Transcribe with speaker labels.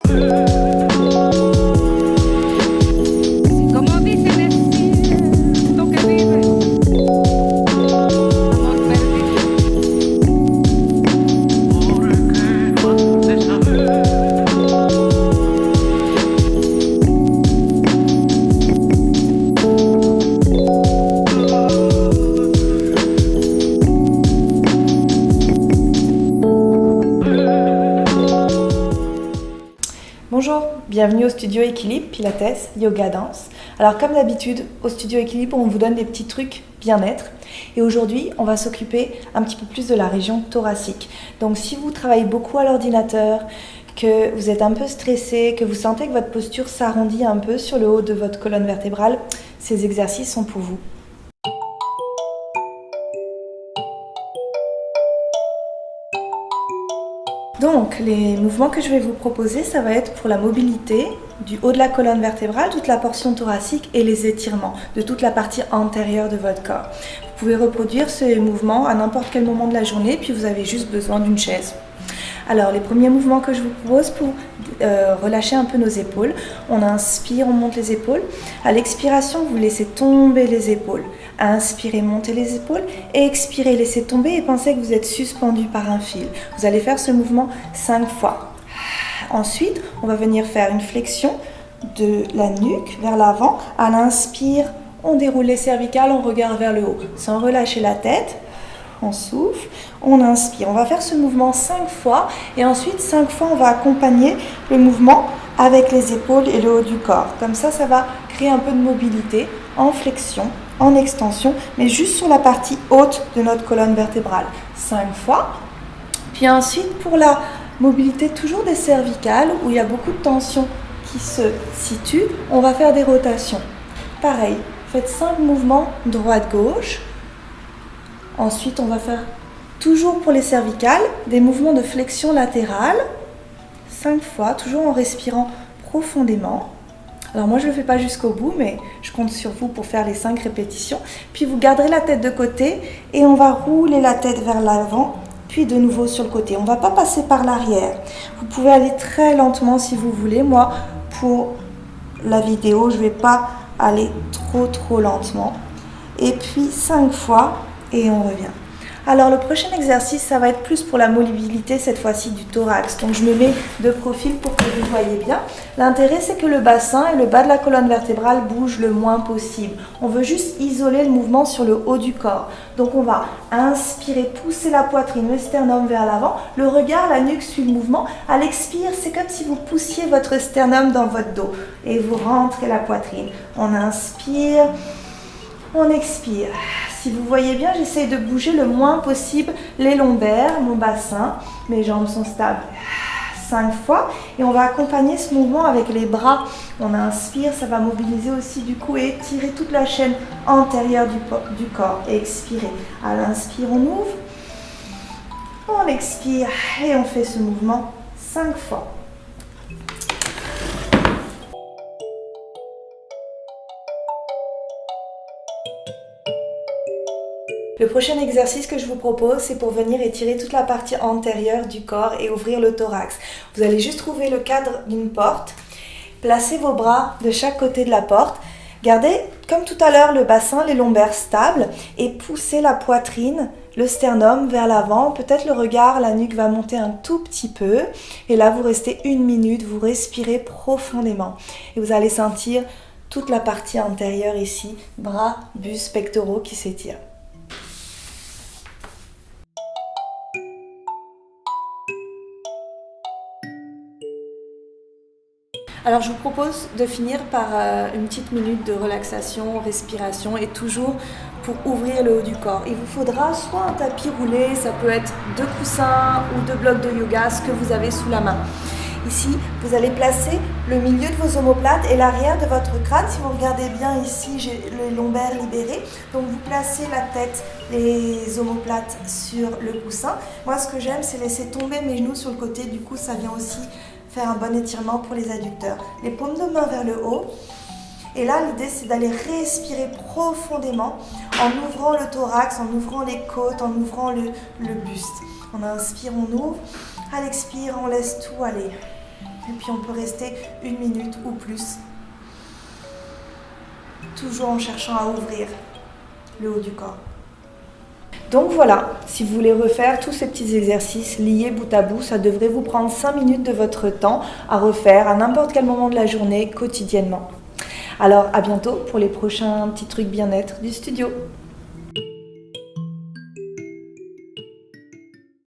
Speaker 1: Como dicen es lo que vive, amor perdido. Porque has de saber.
Speaker 2: Bonjour, bienvenue au Studio Équilibre, Pilates, Yoga, Danse. Alors comme d'habitude, au Studio Équilibre, on vous donne des petits trucs bien-être. Et aujourd'hui, on va s'occuper un petit peu plus de la région thoracique. Donc si vous travaillez beaucoup à l'ordinateur, que vous êtes un peu stressé, que vous sentez que votre posture s'arrondit un peu sur le haut de votre colonne vertébrale, ces exercices sont pour vous. Donc, les mouvements que je vais vous proposer, ça va être pour la mobilité du haut de la colonne vertébrale, toute la portion thoracique et les étirements de toute la partie antérieure de votre corps. Vous pouvez reproduire ces mouvements à n'importe quel moment de la journée, puis vous avez juste besoin d'une chaise. Alors, les premiers mouvements que je vous propose pour relâcher un peu nos épaules. On inspire, on monte les épaules. À l'expiration, vous laissez tomber les épaules. Inspirez, montez les épaules. Expirez, laissez tomber et pensez que vous êtes suspendu par un fil. Vous allez faire ce mouvement 5 fois. Ensuite, on va venir faire une flexion de la nuque vers l'avant. À l'inspire, on déroule les cervicales, on regarde vers le haut sans relâcher la tête. On souffle, on inspire. On va faire ce mouvement 5 fois et ensuite 5 fois on va accompagner le mouvement avec les épaules et le haut du corps. Comme ça va créer un peu de mobilité en flexion, en extension, mais juste sur la partie haute de notre colonne vertébrale. 5 fois. Puis ensuite pour la mobilité toujours des cervicales où il y a beaucoup de tension qui se situe, on va faire des rotations. Pareil, faites 5 mouvements droite-gauche. Ensuite, on va faire, toujours pour les cervicales, des mouvements de flexion latérale, 5 fois, toujours en respirant profondément. Alors moi, je ne le fais pas jusqu'au bout, mais je compte sur vous pour faire les 5 répétitions. Puis vous garderez la tête de côté et on va rouler la tête vers l'avant, puis de nouveau sur le côté. On ne va pas passer par l'arrière. Vous pouvez aller très lentement si vous voulez. Moi, pour la vidéo, je ne vais pas aller trop lentement. Et puis 5 fois. Et on revient. Alors le prochain exercice, ça va être plus pour la mobilité, cette fois-ci du thorax. Donc je me mets de profil pour que vous voyez bien. L'intérêt, c'est que le bassin et le bas de la colonne vertébrale bougent le moins possible. On veut juste isoler le mouvement sur le haut du corps. Donc on va inspirer, pousser la poitrine, le sternum vers l'avant. Le regard, la nuque suit le mouvement. À l'expire, c'est comme si vous poussiez votre sternum dans votre dos. Et vous rentrez la poitrine. On inspire, on expire. Si vous voyez bien, j'essaye de bouger le moins possible les lombaires, mon bassin, mes jambes sont stables. 5 fois et on va accompagner ce mouvement avec les bras. On inspire, ça va mobiliser aussi du coup et étirer toute la chaîne antérieure du corps. Et expirez. À l'inspire, on ouvre, on expire et on fait ce mouvement 5 fois. Le prochain exercice que je vous propose, c'est pour venir étirer toute la partie antérieure du corps et ouvrir le thorax. Vous allez juste trouver le cadre d'une porte, placez vos bras de chaque côté de la porte, gardez comme tout à l'heure le bassin, les lombaires stables et poussez la poitrine, le sternum vers l'avant, peut-être le regard, la nuque va monter un tout petit peu et là vous restez 1 minute, vous respirez profondément et vous allez sentir toute la partie antérieure ici, bras, buste, pectoraux qui s'étirent. Alors je vous propose de finir par une petite minute de relaxation, respiration et toujours pour ouvrir le haut du corps. Il vous faudra soit un tapis roulé, ça peut être 2 coussins ou 2 blocs de yoga, ce que vous avez sous la main. Ici, vous allez placer le milieu de vos omoplates et l'arrière de votre crâne. Si vous regardez bien ici, j'ai les lombaires libérés. Donc vous placez la tête, les omoplates sur le coussin. Moi, ce que j'aime, c'est laisser tomber mes genoux sur le côté. Du coup, ça vient aussi faire un bon étirement pour les adducteurs. Les paumes de main vers le haut. Et là, l'idée, c'est d'aller respirer profondément en ouvrant le thorax, en ouvrant les côtes, en ouvrant le buste. On inspire, on ouvre. À l'expire, on laisse tout aller. Et puis on peut rester 1 minute ou plus. Toujours en cherchant à ouvrir le haut du corps. Donc voilà, si vous voulez refaire tous ces petits exercices liés bout à bout, ça devrait vous prendre 5 minutes de votre temps à refaire à n'importe quel moment de la journée, quotidiennement. Alors à bientôt pour les prochains petits trucs bien-être du studio.